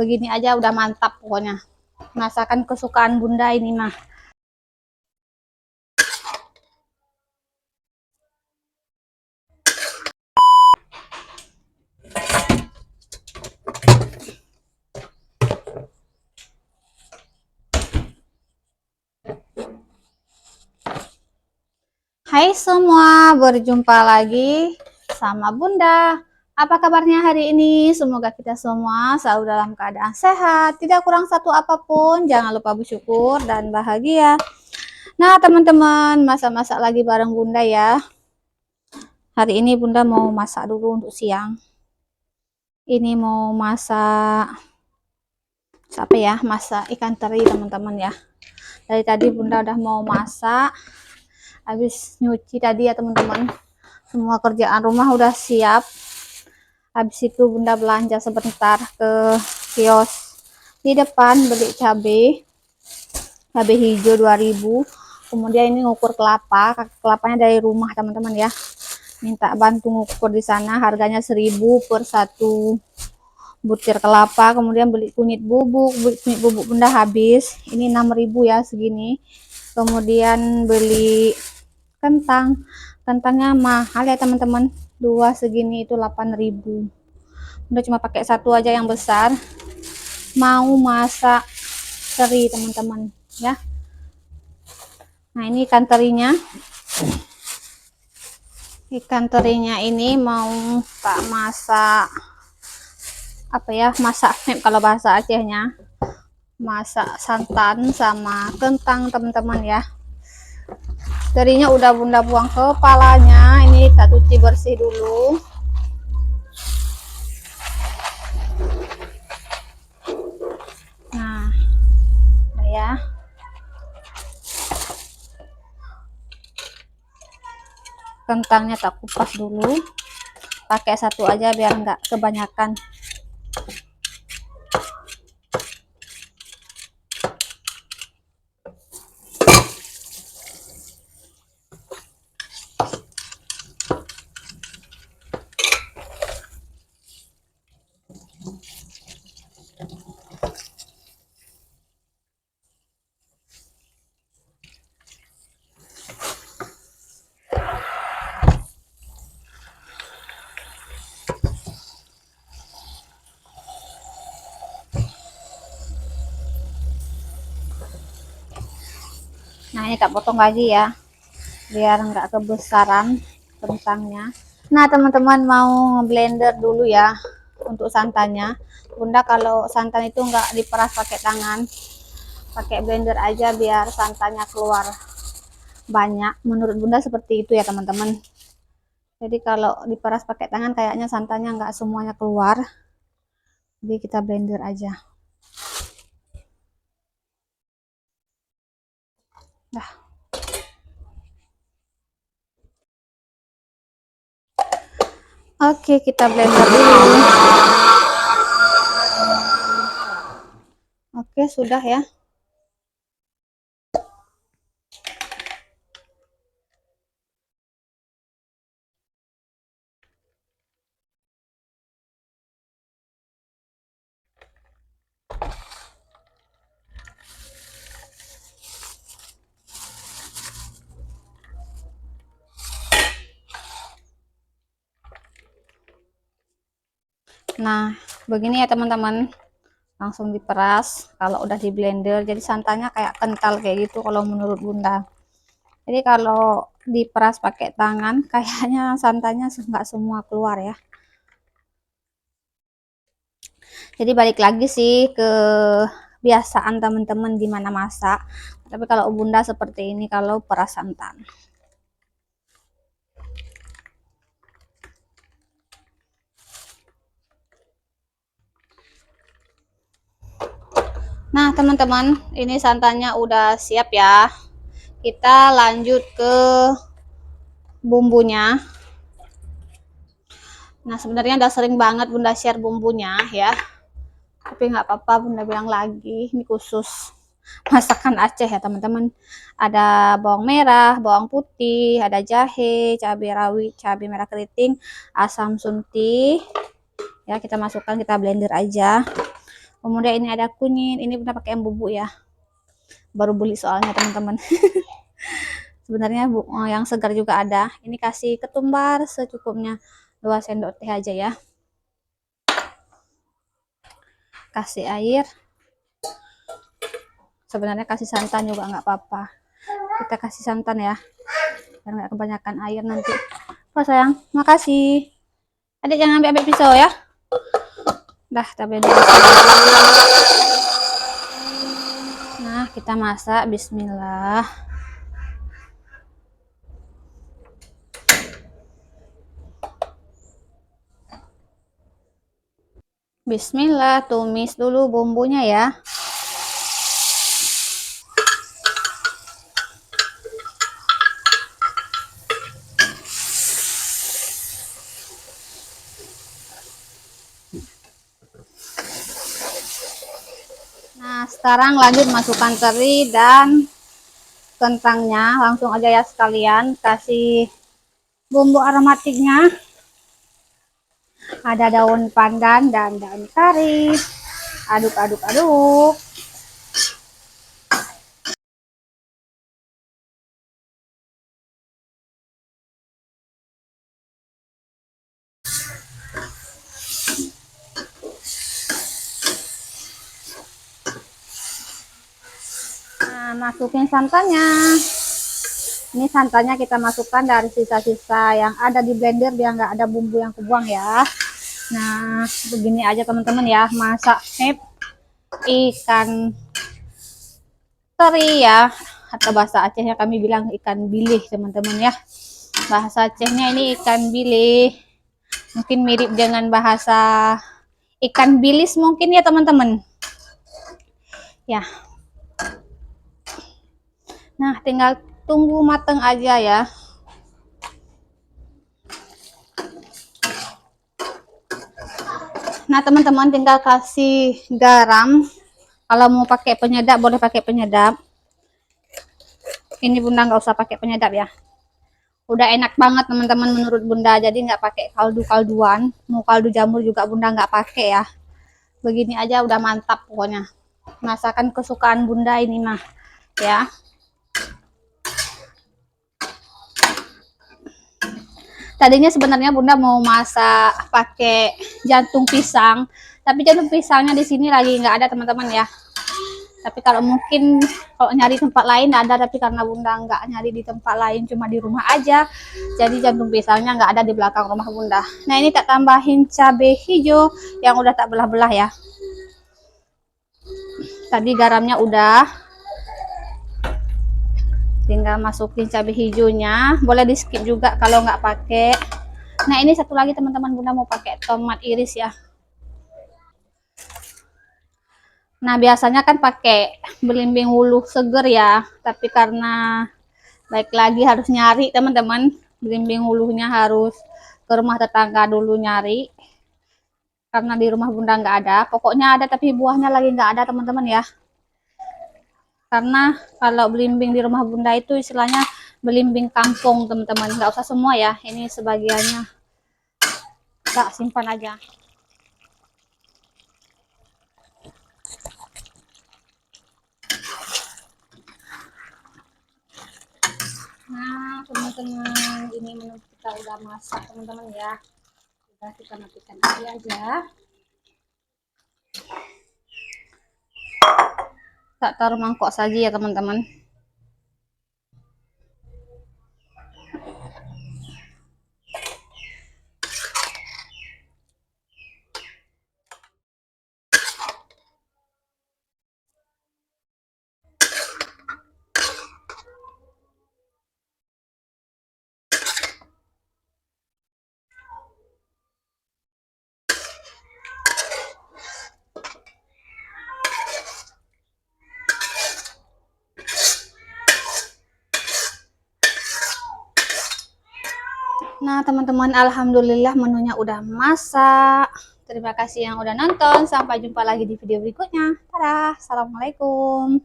Begini aja udah mantap pokoknya. Masakan kesukaan Bunda ini mah. Hai semua, berjumpa lagi sama Bunda. Apa kabarnya hari ini? Semoga kita semua selalu dalam keadaan sehat, tidak kurang satu apapun. Jangan lupa bersyukur dan bahagia. Nah, teman-teman, masak-masak lagi bareng Bunda ya. Hari ini Bunda mau masak dulu untuk siang. Ini mau masak apa ya? Masak ikan teri, teman-teman ya. Dari tadi Bunda udah mau masak. Habis nyuci tadi ya teman-teman, semua kerjaan rumah udah siap. Habis itu Bunda belanja sebentar ke kios di depan, beli cabai hijau 2000. Kemudian ini ngukur kelapanya dari rumah teman-teman ya, minta bantu ngukur di sana, harganya 1000 per satu butir kelapa. Kemudian beli kunyit bubuk Bunda habis, ini 6000 ya segini. Kemudian beli kentangnya mahal ya teman-teman, 2 segini itu 8000. Udah cuma pakai satu aja yang besar, mau masak teri teman-teman ya. Nah ini ikan terinya ini mau tak masak apa ya, masak kalau bahasa Acehnya, masak santan sama kentang teman-teman ya. Terinya udah Bunda buang kepalanya, ini kita cuci bersih dulu. Nah ya, kentangnya tak kupas dulu, pakai satu aja biar nggak kebanyakan. Nah ini tak potong lagi ya, biar nggak kebesaran kentangnya. Nah teman-teman, mau blender dulu ya untuk santannya. Bunda kalau santan itu nggak diperas pakai tangan, pakai blender aja biar santannya keluar banyak. Menurut Bunda seperti itu ya teman-teman. Jadi kalau diperas pakai tangan kayaknya santannya nggak semuanya keluar, jadi kita blender aja. Nah, oke, kita blender dulu. Oke, sudah ya. Nah, begini ya teman-teman, langsung diperas kalau udah di blender. Jadi santannya kayak kental kayak gitu kalau menurut Bunda. Jadi kalau diperas pakai tangan kayaknya santannya nggak semua keluar ya. Jadi balik lagi sih ke kebiasaan teman-teman gimana masak. Tapi kalau Bunda seperti ini kalau peras santan. Nah teman-teman, ini santannya udah siap ya. Kita lanjut ke bumbunya. Nah sebenarnya udah sering banget Bunda share bumbunya ya, tapi nggak apa-apa Bunda bilang lagi, ini khusus masakan Aceh ya teman-teman. Ada bawang merah, bawang putih, ada jahe, cabai rawit, cabai merah keriting, asam sunti ya, kita masukkan, kita blender aja. Kemudian ini ada kunyit, ini bunda pakai yang bubuk ya, baru beli soalnya teman-teman. Sebenarnya yang segar juga ada. Ini kasih ketumbar secukupnya, 2 sendok teh aja ya. Kasih air. Sebenarnya kasih santan juga nggak apa-apa. Kita kasih santan ya, biar nggak kebanyakan air nanti. Oh sayang, makasih. Adik jangan ambil pisau ya. Dah, tapi nah, kita masak. Bismillah. Bismillah, tumis dulu bumbunya ya. Nah, sekarang lanjut masukkan teri dan kentangnya. Langsung aja ya sekalian. Kasih bumbu aromatiknya. Ada daun pandan dan daun kari. Aduk. Nah, masukin santannya. Ini santannya kita masukkan dari sisa-sisa yang ada di blender biar nggak ada bumbu yang kebuang ya. Nah, begini aja teman-teman ya, masak ikan teri ya, atau bahasa Acehnya kami bilang ikan bilih teman-teman ya. Bahasa Acehnya ini ikan bilih, mungkin mirip dengan bahasa ikan bilis mungkin ya teman-teman ya. Nah, tinggal tunggu mateng aja ya. Nah teman-teman, tinggal kasih garam. Kalau mau pakai penyedap boleh pakai penyedap. Ini bunda nggak usah pakai penyedap ya. Udah enak banget teman-teman menurut bunda. Jadi nggak pakai kaldu-kalduan. Mau kaldu jamur juga bunda nggak pakai ya. Begini aja udah mantap pokoknya. Masakan kesukaan bunda ini mah ya. Tadinya sebenarnya bunda mau masak pakai jantung pisang, tapi jantung pisangnya di sini lagi nggak ada teman-teman ya. Tapi kalau mungkin kalau nyari tempat lain ada, tapi karena bunda nggak nyari di tempat lain, cuma di rumah aja, jadi jantung pisangnya nggak ada di belakang rumah bunda. Nah ini tak tambahin cabai hijau yang udah tak belah-belah ya. Tadi garamnya udah, tinggal masukin cabai hijaunya. Boleh di skip juga kalau nggak pakai. Nah ini satu lagi teman-teman, bunda mau pakai tomat iris ya. Nah biasanya kan pakai belimbing wuluh seger ya, tapi karena baik lagi harus nyari teman-teman, belimbing wuluhnya harus ke rumah tetangga dulu nyari, karena di rumah bunda nggak ada. Pokoknya ada tapi buahnya lagi nggak ada teman-teman ya. Karena kalau belimbing di rumah bunda itu istilahnya belimbing kampung teman-teman, nggak usah semua ya, ini sebagiannya tak simpan aja. Nah teman-teman, ini menu kita udah masak teman-teman ya. Udah, kita matikan aja. Tak taruh mangkok saja ya teman-teman. Nah teman-teman, alhamdulillah menunya udah masak. Terima kasih yang udah nonton. Sampai jumpa lagi di video berikutnya. Dadah, assalamualaikum.